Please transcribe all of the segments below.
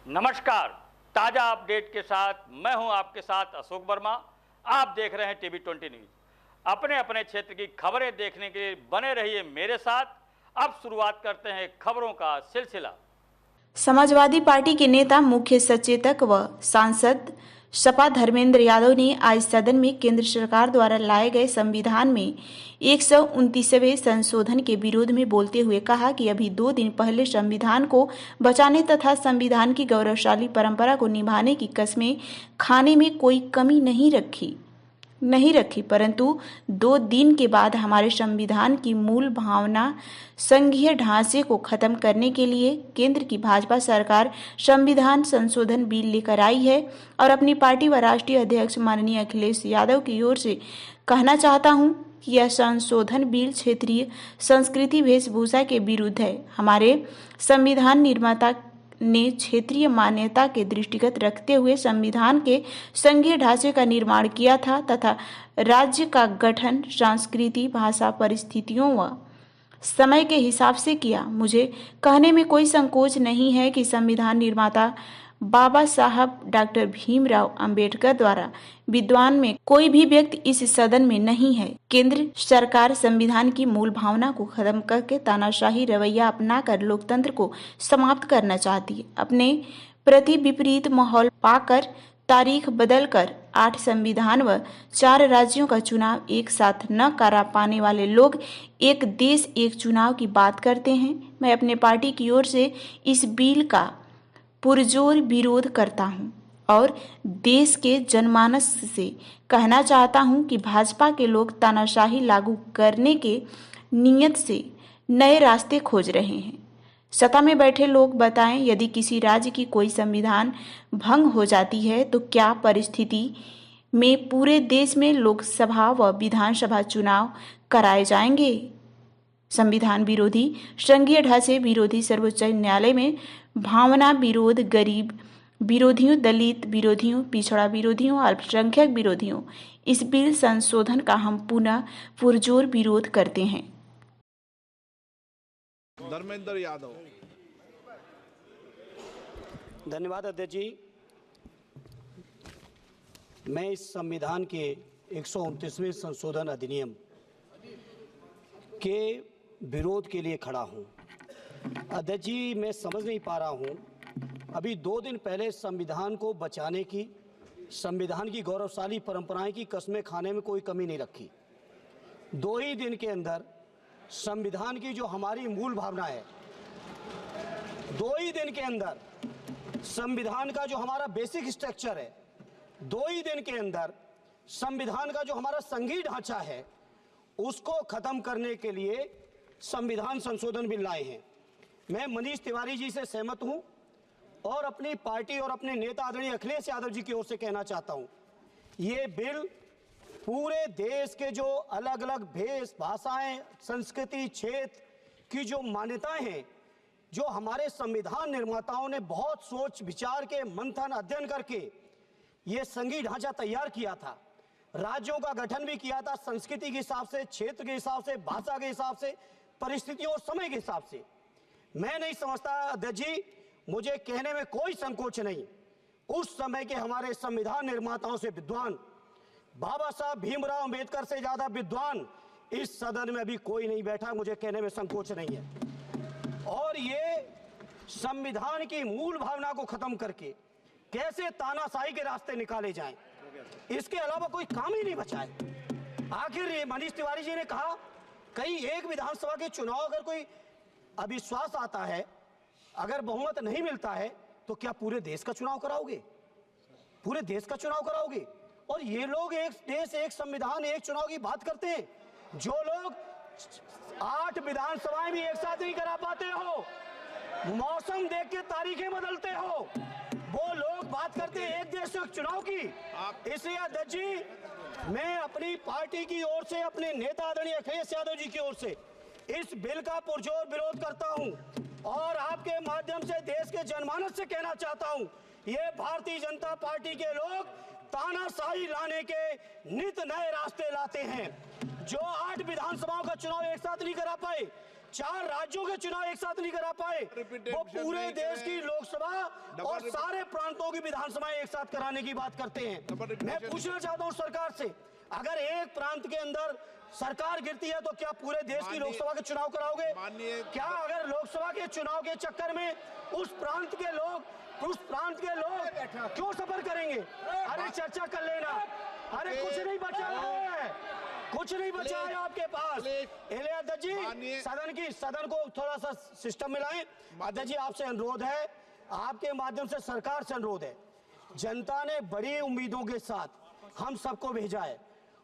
नमस्कार, ताजा अपडेट के साथ मैं हूं आपके साथ अशोक वर्मा। आप देख रहे हैं टीवी 20 न्यूज। अपने अपने क्षेत्र की खबरें देखने के लिए बने रहिए मेरे साथ। अब शुरुआत करते हैं खबरों का सिलसिला। समाजवादी पार्टी के नेता, मुख्य सचेतक व सांसद सपा धर्मेंद्र यादव ने आज सदन में केंद्र सरकार द्वारा लाए गए संविधान में 129वें संशोधन के विरोध में बोलते हुए कहा कि अभी 2 दिन पहले संविधान को बचाने तथा संविधान की गौरवशाली परंपरा को निभाने की कस्में खाने में कोई कमी नहीं रखी, परंतु 2 दिन के बाद हमारे संविधान की मूल भावना संघीय ढांचे को खत्म करने के लिए केंद्र की भाजपा सरकार संविधान संशोधन बिल लेकर आई है और अपनी पार्टी व राष्ट्रीय अध्यक्ष माननीय अखिलेश यादव की ओर से कहना चाहता हूं कि यह संशोधन बिल क्षेत्रीय संस्कृति वेशभूषा के विरुद्ध है। हमारे संविधान निर्माता ने क्षेत्रीय मान्यता के दृष्टिगत रखते हुए संविधान के संघीय ढांचे का निर्माण किया था तथा राज्य का गठन संस्कृति, भाषा, परिस्थितियों व समय के हिसाब से किया। मुझे कहने में कोई संकोच नहीं है कि संविधान निर्माता बाबा साहब डॉक्टर भीमराव अंबेडकर द्वारा विद्वान में कोई भी व्यक्ति इस सदन में नहीं है। केंद्र सरकार संविधान की मूल भावना को खत्म करके तानाशाही रवैया अपनाकर लोकतंत्र को समाप्त करना चाहती है। अपने प्रति विपरीत माहौल पाकर तारीख बदलकर 8 संविधान व 4 राज्यों का चुनाव एक साथ न करा पाने वाले लोग एक देश एक चुनाव की बात करते हैं। मैं अपने पार्टी की ओर से इस बिल का पुरजोर विरोध करता हूं और देश के जनमानस से कहना चाहता हूं कि भाजपा के लोग तानाशाही लागू करने के नियत से नए रास्ते खोज रहे हैं। सत्ता में बैठे लोग बताएं, यदि किसी राज्य की कोई संविधान भंग हो जाती है तो क्या परिस्थिति में पूरे देश में लोकसभा व विधानसभा चुनाव कराए जाएंगे? संविधान विरोधी, संघीय ढांचे विरोधी, सर्वोच्च न्यायालय में भावना विरोध, गरीब विरोधियों, दलित विरोधियों, पिछड़ा विरोधियों, अल्पसंख्यक विरोधियों, इस बिल संशोधन का हम पुनः पुरजोर विरोध करते हैं। धर्मेंद्र यादव। धन्यवाद अध्यक्ष जी। मैं इस संविधान के 129वें संशोधन अधिनियम के विरोध के लिए खड़ा हूं। अध्यक्ष जी, मैं समझ नहीं पा रहा हूं, अभी 2 दिन पहले संविधान को बचाने की, संविधान की गौरवशाली परंपराएं की कस्में खाने में कोई कमी नहीं रखी। 2 ही दिन के अंदर संविधान की जो हमारी मूल भावना है, 2 ही दिन के अंदर संविधान का जो हमारा बेसिक स्ट्रक्चर है, 2 ही दिन के अंदर संविधान का जो हमारा संघीय ढांचा है, उसको खत्म करने के लिए संविधान संशोधन बिल लाए हैं। मैं मनीष तिवारी जी से सहमत हूं और अपनी पार्टी और अपने नेता आदरणीय अखिलेश यादव जी की ओर से कहना चाहता हूं, ये बिल पूरे देश के जो अलग अलग भेष, भाषाएं, संस्कृति, क्षेत्र की जो मान्यताएं हैं, जो हमारे संविधान निर्माताओं ने बहुत सोच विचार के मंथन अध्ययन करके ये संघीय ढांचा तैयार किया था, राज्यों का गठन भी किया था, संस्कृति के हिसाब से, क्षेत्र के हिसाब से, भाषा के हिसाब से, परिस्थितियों और समय के हिसाब से। मैं नहीं समझता अध्यक्ष जी, मुझे कहने में कोई संकोच नहीं, उस समय के हमारे संविधान निर्माताओं से विद्वान, बाबा साहब भीमराव अंबेडकर से ज्यादा विद्वान इस सदन में अभी कोई नहीं बैठा, मुझे कहने में संकोच नहीं है। और ये संविधान की मूल भावना को खत्म करके कैसे तानाशाही के रास्ते निकाले जाएं, इसके अलावा कोई काम ही नहीं बचा है। आखिर मनीष तिवारी जी ने कहा, कई एक विधानसभा के चुनाव अगर कोई अविश्वास आता है, अगर बहुमत नहीं मिलता है, तो क्या पूरे देश का चुनाव कराओगे? पूरे देश का चुनाव कराओगे? और ये लोग एक देश, एक संविधान, एक चुनाव की बात करते हैं। जो लोग 8 विधानसभाएं भी एक साथ नहीं करा पाते हो, मौसम देख के तारीखें बदलते हो, वो लोग बात करते हैं एक देश एक चुनाव की। इसलिए अध्यक्ष जी, मैं अपनी पार्टी की ओर से, अपने नेता आदरणीय अखिलेश यादव जी की ओर से इस बिल का पुरजोर विरोध करता हूं और आपके माध्यम से देश के जनमानस से कहना चाहता हूं, ये भारतीय जनता पार्टी के लोग तानाशाही लाने के नित नए रास्ते लाते हैं। जो 8 विधानसभाओं का चुनाव एक साथ नहीं करा पाए, 4 राज्यों के चुनाव एक साथ नहीं करा पाए, वो पूरे देश की लोकसभा और सारे प्रांतों की विधानसभाएं एक साथ कराने की बात करते हैं। मैं पूछना चाहता हूं सरकार से, अगर एक प्रांत के अंदर सरकार गिरती है तो क्या पूरे देश की लोकसभा के चुनाव कराओगे? क्या अगर लोकसभा के चुनाव के चक्कर में उस प्रांत के लोग क्यों सफर करेंगे? अरे चर्चा कर लेना। अरे कुछ नहीं बचा है, कुछ नहीं बचा है आपके पास। अध्यक्ष जी, सदन को थोड़ा सा सिस्टम मिलाएं। अध्यक्ष जी, आपसे अनुरोध है, आपके माध्यम से सरकार से अनुरोध है, जनता ने बड़ी उम्मीदों के साथ हम सबको भेजा है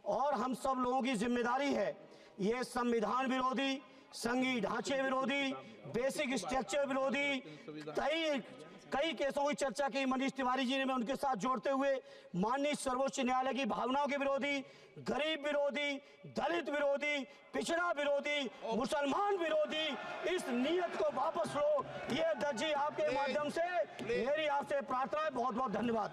और हम सब लोगों की जिम्मेदारी है ये संविधान विरोधी, संघीय ढांचे विरोधी, बेसिक स्ट्रक्चर विरोधी कई केसों की चर्चा की मनीष तिवारी जी ने, मैं उनके साथ जोड़ते हुए माननीय सर्वोच्च न्यायालय की भावनाओं के विरोधी, गरीब विरोधी, दलित विरोधी, पिछड़ा विरोधी, मुसलमान विरोधी इस नीयत को वापस लो। ये अध्यक्ष जी आपके माध्यम से मेरी आपसे प्रार्थना है। बहुत बहुत धन्यवाद।